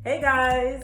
Hey guys!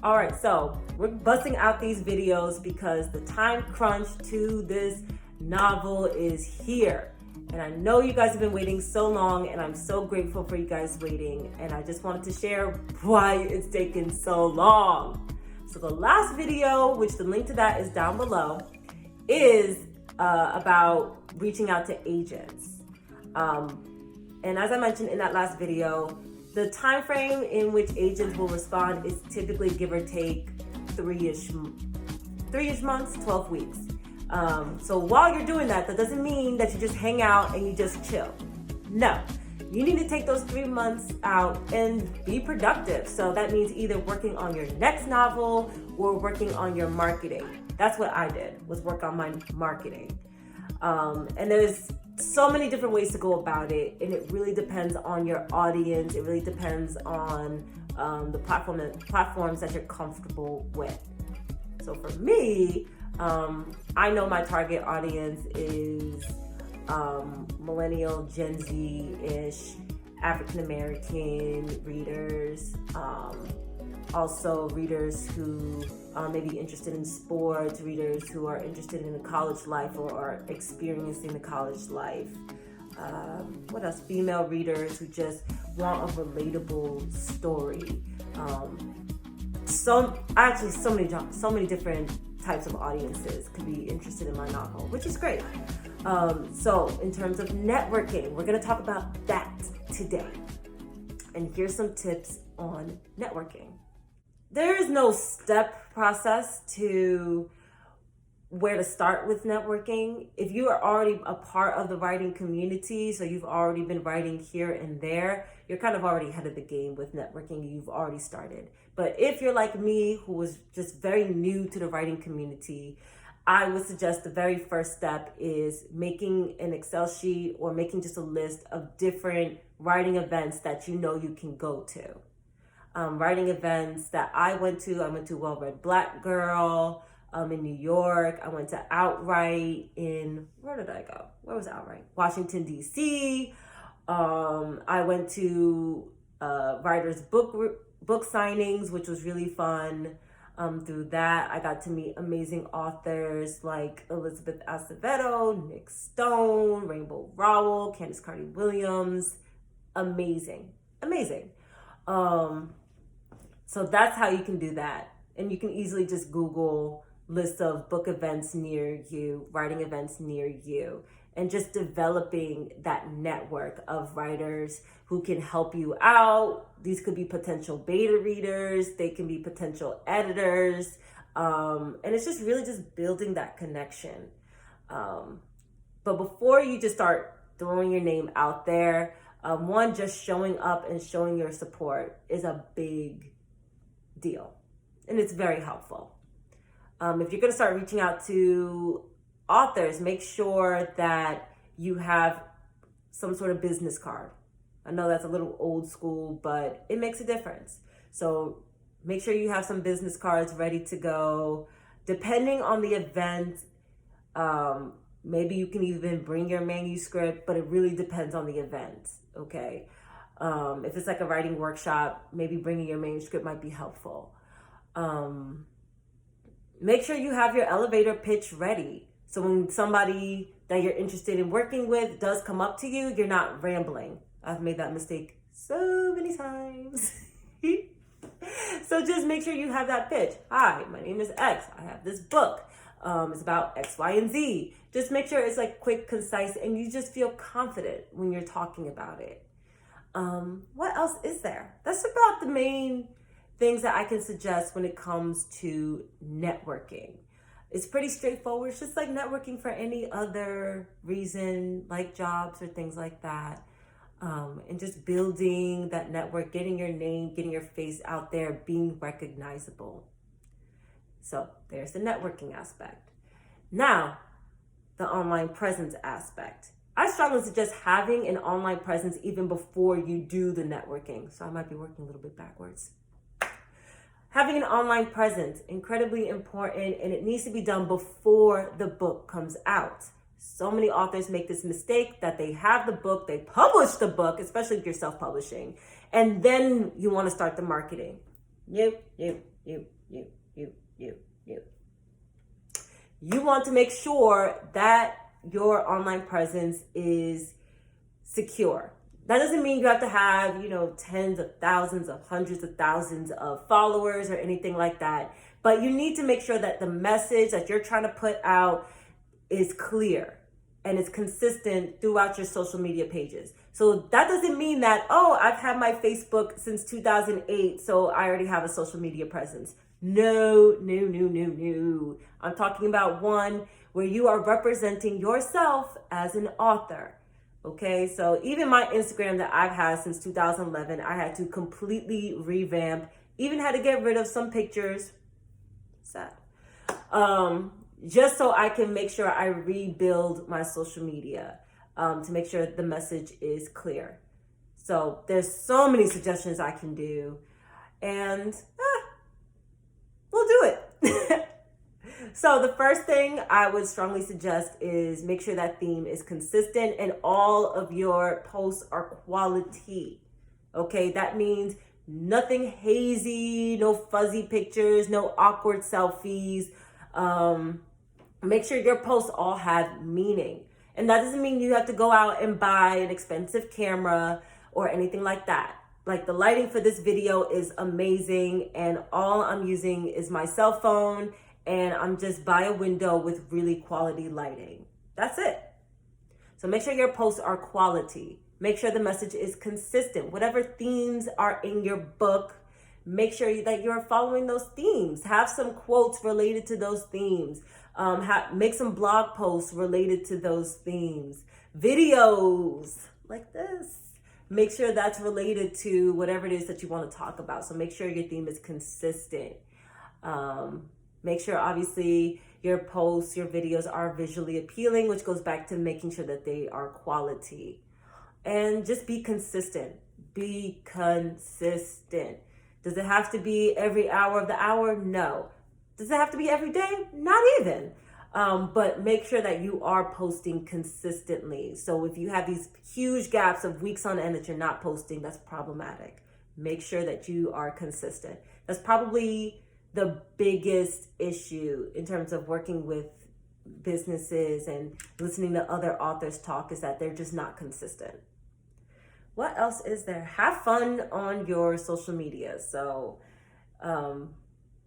Alright, so we're busting out these videos because the time crunch to this novel is here. And I know you guys have been waiting so long, and I'm so grateful for you guys waiting. And I just wanted to share why it's taken so long. So the last video, which the link to that is down below, is about reaching out to agents. And as I mentioned in that last video, the time frame in which agents will respond is typically give or take three-ish months, 12 weeks. So while you're doing that, that doesn't mean that you just hang out and you just chill. No, you need to take those 3 months out and be productive. So that means either working on your next novel or working on your marketing. That's what I did, was work on my marketing. And there's so many different ways to go about it, and it really depends on your audience. It really depends on the platforms that you're comfortable with. So for me, I know my target audience is millennial, Gen Z-ish, African American readers, also readers who may be interested in sports, readers who are interested in the college life or are experiencing the college life. What else? Female readers who just want a relatable story. So many different types of audiences could be interested in my novel, which is great. So in terms of networking, we're going to talk about that today. And here's some tips on networking. There is no step process to where to start with networking. If you are already a part of the writing community, so you've already been writing here and there, you're kind of already ahead of the game with networking. You've already started. But if you're like me, who was just very new to the writing community, I would suggest the very first step is making an Excel sheet or making just a list of different writing events that you know you can go to. Writing events that I went to Well Read Black Girl in New York. I went to Outright in, where did I go? Where was Outright? Washington, D.C. I went to writers' book signings, which was really fun. Through that, I got to meet amazing authors like Elizabeth Acevedo, Nick Stone, Rainbow Rowell, Candace Carty-Williams. Amazing. So that's how you can do that. And you can easily just Google lists of book events near you, writing events near you, and just developing that network of writers who can help you out. These could be potential beta readers, they can be potential editors, and it's just really just building that connection. But before you just start throwing your name out there, one, just showing up and showing your support is a big deal, and it's very helpful. If you're going to start reaching out to authors, make sure that you have some sort of business card. I know that's a little old school, but it makes a difference. So make sure you have some business cards ready to go. Depending on the event, maybe you can even bring your manuscript, but it really depends on the event, okay? If it's like a writing workshop, maybe bringing your manuscript might be helpful. Make sure you have your elevator pitch ready. So when somebody that you're interested in working with does come up to you, you're not rambling. I've made that mistake so many times. So just make sure you have that pitch. Hi, my name is X. I have this book. It's about X, Y, and Z. Just make sure it's like quick, concise, and you just feel confident when you're talking about it. What else is there? That's about the main things that I can suggest when it comes to networking. It's pretty straightforward. It's just like networking for any other reason, like jobs or things like that. And just building that network, getting your name, getting your face out there, being recognizable. So there's the networking aspect. Now, the online presence aspect. I strongly suggest having an online presence even before you do the networking. So I might be working a little bit backwards. Having an online presence, incredibly important, and it needs to be done before the book comes out. So many authors make this mistake that they have the book, they publish the book, especially if you're self-publishing, and then you want to start the marketing. You, you, you, you, you, you, you. You want to make sure that your online presence is secure. That doesn't mean you have to have, tens of thousands of hundreds of thousands of followers or anything like that. But you need to make sure that the message that you're trying to put out is clear and it's consistent throughout your social media pages. So that doesn't mean that, I've had my Facebook since 2008, so I already have a social media presence. No. I'm talking about one where you are representing yourself as an author. Okay, so even my Instagram that I've had since 2011, I had to completely revamp, even had to get rid of some pictures. Sad. Just so I can make sure I rebuild my social media to make sure the message is clear. So there's so many suggestions I can do, and we'll do it. So the first thing I would strongly suggest is make sure that theme is consistent and all of your posts are quality. Okay, that means nothing hazy, no fuzzy pictures, no awkward selfies. Make sure your posts all have meaning. And that doesn't mean you have to go out and buy an expensive camera or anything like that. Like, the lighting for this video is amazing, and all I'm using is my cell phone, and I'm just by a window with really quality lighting. That's it. So make sure your posts are quality. Make sure the message is consistent. Whatever themes are in your book, make sure that you're following those themes. Have some quotes related to those themes. Make some blog posts related to those themes. Videos like this. Make sure that's related to whatever it is that you want to talk about. So make sure your theme is consistent. Make sure, obviously, your posts, your videos are visually appealing, which goes back to making sure that they are quality. And just be consistent. Be consistent. Does it have to be every hour of the hour? No. Does it have to be every day? Not even. But make sure that you are posting consistently. So if you have these huge gaps of weeks on end that you're not posting, that's problematic. Make sure that you are consistent. That's probably the biggest issue in terms of working with businesses and listening to other authors talk, is that they're just not consistent. What else is there? Have fun on your social media. So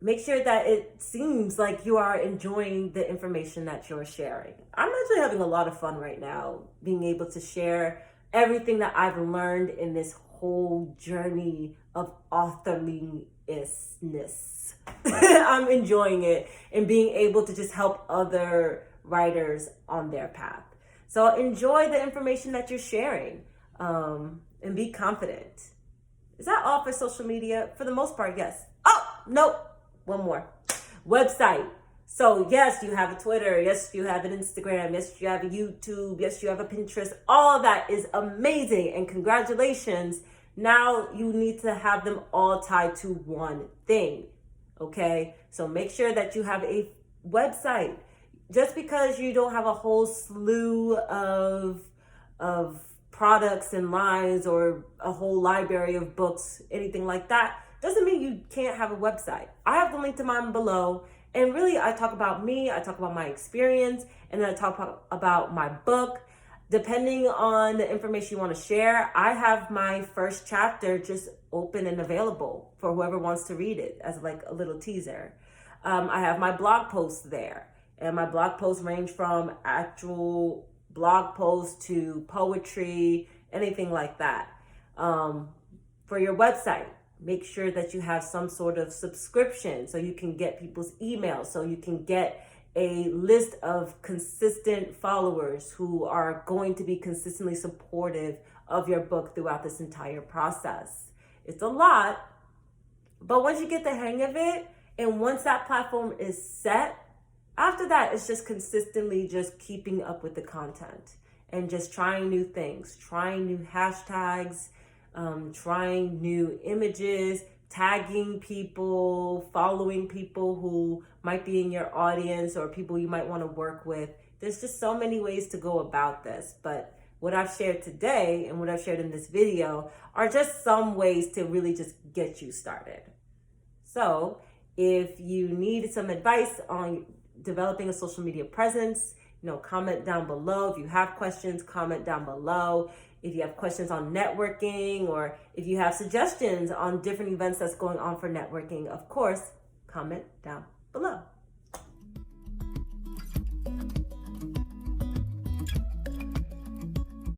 make sure that it seems like you are enjoying the information that you're sharing. I'm actually having a lot of fun right now, being able to share everything that I've learned in this whole journey of authorlingness. I'm enjoying it and being able to just help other writers on their path. So enjoy the information that you're sharing, and be confident. Is that all for social media? For the most part, yes. Oh, nope. One more. Website. So yes, you have a Twitter. Yes, you have an Instagram. Yes, you have a YouTube. Yes, you have a Pinterest. All that is amazing, and congratulations. Now you need to have them all tied to one thing. Okay? So make sure that you have a website. Just because you don't have a whole slew of products and lines or a whole library of books, anything like that, doesn't mean you can't have a website. I have the link to mine below. And really, I talk about me, I talk about my experience, and then I talk about my book. Depending on the information you want to share, I have my first chapter just open and available for whoever wants to read it as like a little teaser. I have my blog posts there, and my blog posts range from actual blog posts to poetry, anything like that. For your website, make sure that you have some sort of subscription so you can get people's emails, so you can get a list of consistent followers who are going to be consistently supportive of your book throughout this entire process. It's a lot, but once you get the hang of it, and once that platform is set, after that, it's just consistently just keeping up with the content and just trying new things, trying new hashtags, trying new images, tagging people, following people who might be in your audience or people you might want to work with. There's just so many ways to go about this. But what I've shared today and what I've shared in this video are just some ways to really just get you started. So if you need some advice on developing a social media presence, comment down below. If you have questions, comment down below. If you have questions on networking, or if you have suggestions on different events that's going on for networking, of course, comment down below.